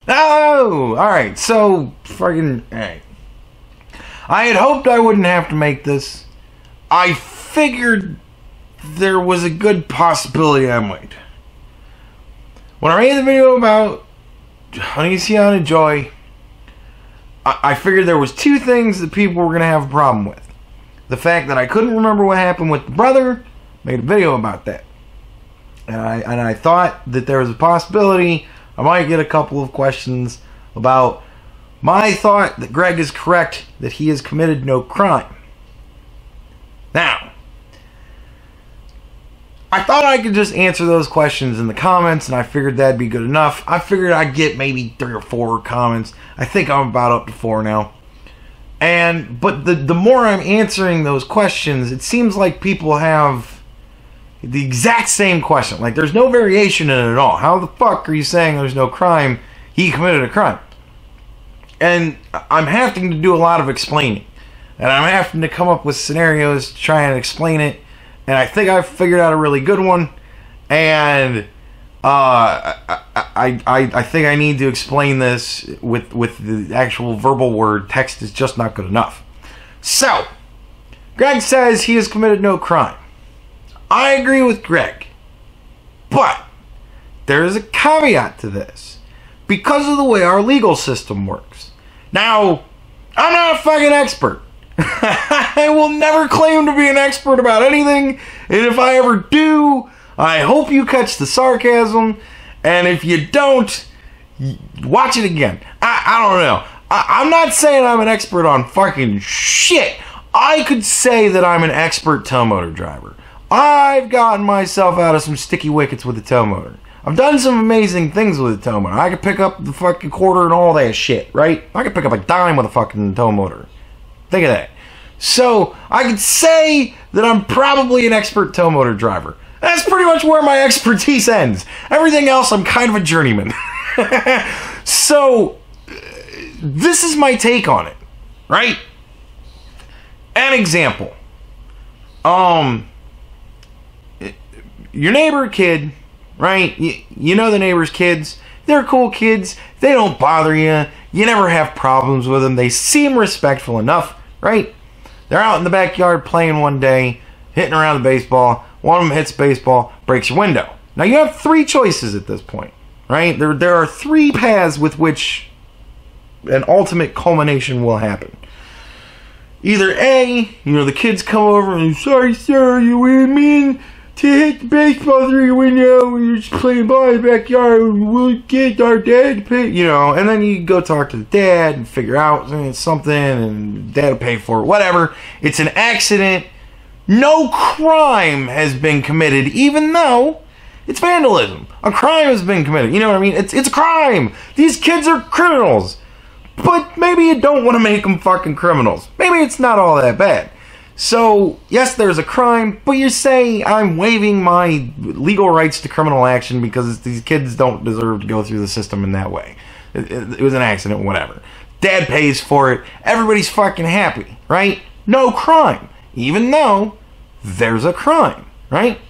Oh, alright, so, fucking, alright. I had hoped I wouldn't have to make this. I figured there was a good possibility I might. When I made the video about Onision and Joy, I figured there was two things that people were going to have a problem with. The fact that I couldn't remember what happened with the brother, made a video about that. And I thought that there was a possibility I might get a couple of questions about my thought that Greg is correct, that he has committed no crime. Now, I thought I could just answer those questions in the comments, and I figured that'd be good enough. I figured I'd get maybe 3 or 4 comments. I think I'm about up to 4 now. But the more I'm answering those questions, it seems like people have the exact same question. Like, there's no variation in it at all. How the fuck are you saying there's no crime? He committed a crime. And I'm having to do a lot of explaining. And I'm having to come up with scenarios to try and explain it. And I think I've figured out a really good one. And I think I need to explain this with the actual verbal word. Text is just not good enough. So, Greg says he has committed no crime. I agree with Greg. But there is a caveat to this. Because of the way our legal system works. Now, I'm not a fucking expert. I will never claim to be an expert about anything. And if I ever do, I hope you catch the sarcasm. And if you don't, watch it again. I don't know. I'm not saying I'm an expert on fucking shit. I could say that I'm an expert tow motor driver. I've gotten myself out of some sticky wickets with the tow motor. I've done some amazing things with the tow motor. I could pick up the fucking quarter and all that shit, right? I could pick up a dime with a fucking tow motor. Think of that. So, I could say that I'm probably an expert tow motor driver. That's pretty much where my expertise ends. Everything else, I'm kind of a journeyman. So, this is my take on it, right? An example. Your neighbor kid, right? You know the neighbor's kids. They're cool kids. They don't bother you. You never have problems with them. They seem respectful enough, right? They're out in the backyard playing one day, hitting around the baseball. One of them hits baseball, breaks your window. Now you have 3 choices at this point, right? There are 3 paths with which an ultimate culmination will happen. Either A, the kids come over and, sorry sir, you were mean to hit the baseball through your window when you're just playing ball in the backyard. We'll get our dad to pay, and then you go talk to the dad and figure out something, and dad will pay for it, whatever. It's an accident. No crime has been committed, even though it's vandalism. A crime has been committed. You know what I mean? It's a crime. These kids are criminals. But maybe you don't want to make them fucking criminals. Maybe it's not all that bad. So, yes, there's a crime, but you say I'm waiving my legal rights to criminal action because these kids don't deserve to go through the system in that way. It was an accident, whatever. Dad pays for it. Everybody's fucking happy, right? No crime. Even though there's a crime, right?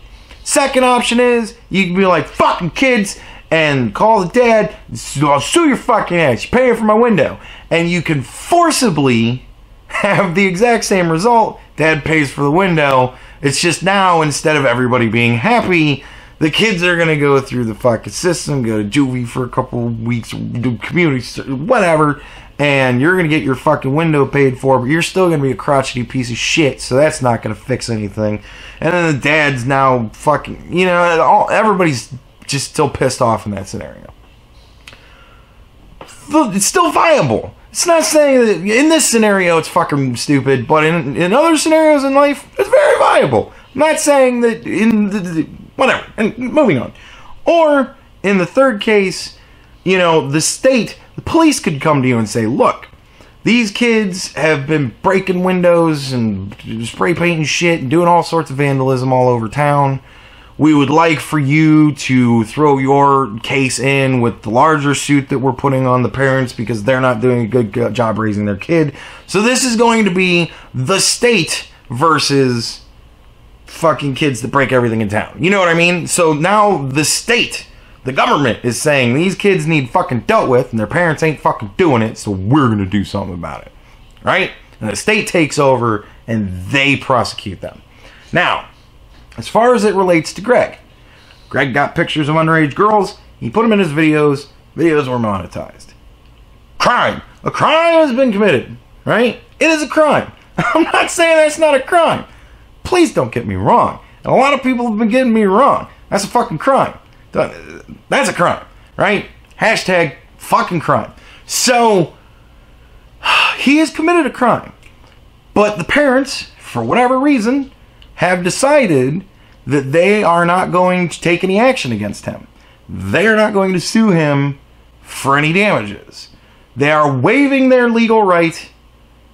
Second option is you can be like, fucking kids, and call the dad, I'll sue your fucking ass, you're paying for my window. And you can forcibly have the exact same result. Dad pays for the window. It's just now, instead of everybody being happy, the kids are going to go through the fucking system, go to juvie for a couple of weeks, do community, whatever, and you're going to get your fucking window paid for, but you're still going to be a crotchety piece of shit, so that's not going to fix anything. And then the dad's now fucking, everybody's just still pissed off in that scenario. It's still viable. It's not saying that in this scenario it's fucking stupid, but in other scenarios in life, it's very viable. I'm not saying that in whatever, and moving on. Or, in the third case, the state, the police could come to you and say, look, these kids have been breaking windows and spray painting shit and doing all sorts of vandalism all over town. We would like for you to throw your case in with the larger suit that we're putting on the parents because they're not doing a good job raising their kid. So this is going to be the state versus fucking kids that break everything in town. You know what I mean? So now the state The government is saying these kids need fucking dealt with and their parents ain't fucking doing it, so we're gonna do something about it. Right? And the state takes over and they prosecute them. Now, as far as it relates to Greg got pictures of underage girls, he put them in his videos were monetized. Crime. A crime has been committed, right? It is a crime. I'm not saying that's not a crime. Please don't get me wrong. And a lot of people have been getting me wrong. That's a fucking crime. That's a crime, right? Hashtag fucking crime. So, he has committed a crime. But the parents, for whatever reason, have decided that they are not going to take any action against him. They are not going to sue him for any damages. They are waiving their legal right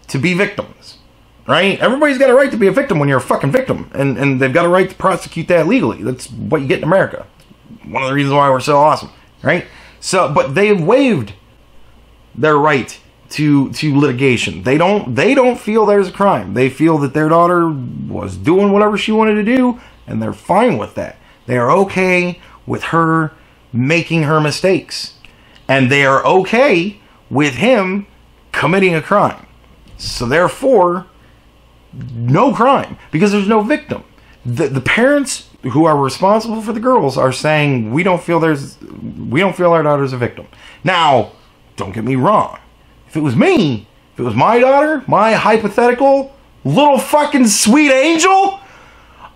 to be victims. Right? Everybody's got a right to be a victim when you're a fucking victim. And they've got a right to prosecute that legally. That's what you get in America. One of the reasons why we're so awesome. Right? So, but they've waived their right to litigation. They don't feel there's a crime. They feel that their daughter was doing whatever she wanted to do, and they're fine with that. They are okay with her making her mistakes. And they are okay with him committing a crime. So therefore, no crime, because there's no victim. The parents who are responsible for the girls are saying we don't feel our daughter's a victim. Now, don't get me wrong. If it was me, if it was my daughter, my hypothetical little fucking sweet angel,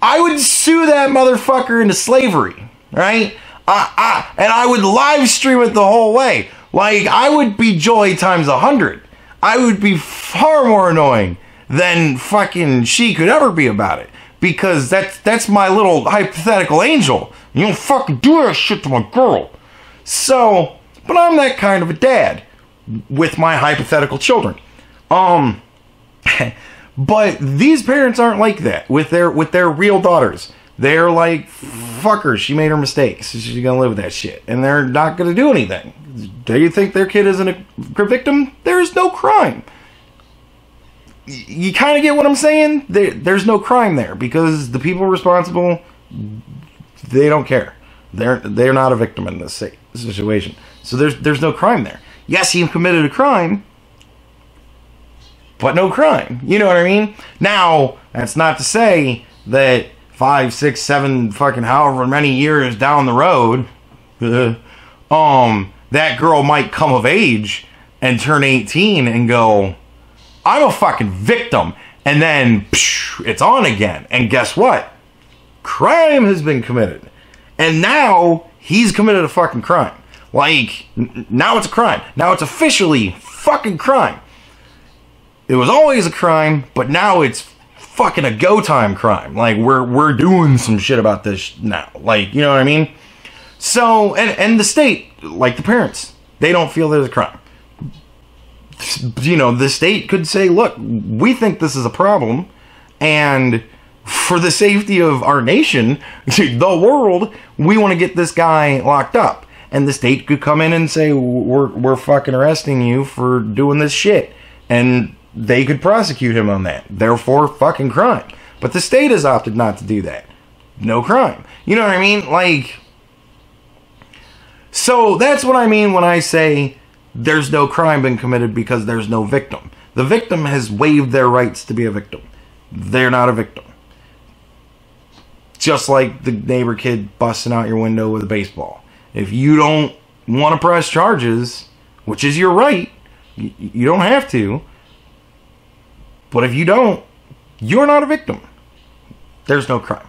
I would sue that motherfucker into slavery, right? And I would live stream it the whole way. Like, I would be joy times 100. I would be far more annoying than fucking she could ever be about it. Because that's my little hypothetical angel. You don't fucking do that shit to my girl. So, but I'm that kind of a dad with my hypothetical children. But these parents aren't like that with their real daughters. They're like, fuck her, she made her mistakes. She's gonna live with that shit. And they're not gonna do anything. Do you think their kid isn't a victim? There's no crime. You kind of get what I'm saying? There's no crime there because the people responsible, they don't care. They're not a victim in this situation. So there's no crime there. Yes, he committed a crime, but no crime. You know what I mean? Now, that's not to say that 5, 6, 7, fucking however many years down the road, that girl might come of age and turn 18 and go, I'm a fucking victim. And then, it's on again. And guess what? Crime has been committed. And now, he's committed a fucking crime. Like, now it's a crime. Now it's officially fucking crime. It was always a crime, but now it's fucking a go time crime. Like, we're doing some shit about this now. Like, you know what I mean? So, and the state, like the parents, they don't feel there's a crime. You know, the state could say, look, we think this is a problem, and for the safety of our nation, the world, we want to get this guy locked up. And the state could come in and say, we're fucking arresting you for doing this shit. And they could prosecute him on that. Therefore, fucking crime. But the state has opted not to do that. No crime. You know what I mean? Like, so that's what I mean when I say there's no crime been committed because there's no victim. The victim has waived their rights to be a victim. They're not a victim. Just like the neighbor kid busting out your window with a baseball. If you don't want to press charges, which is your right, you don't have to. But if you don't, you're not a victim. There's no crime.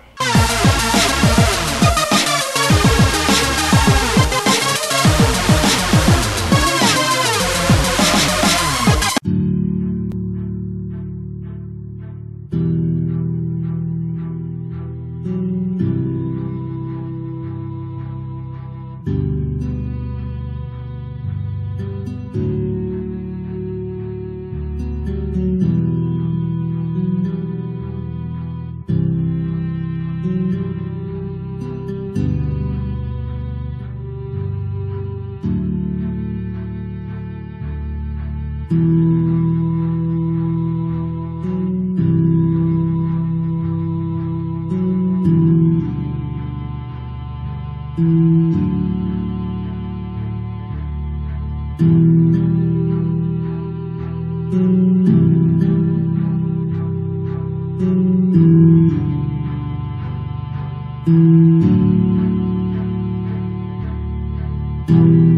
you.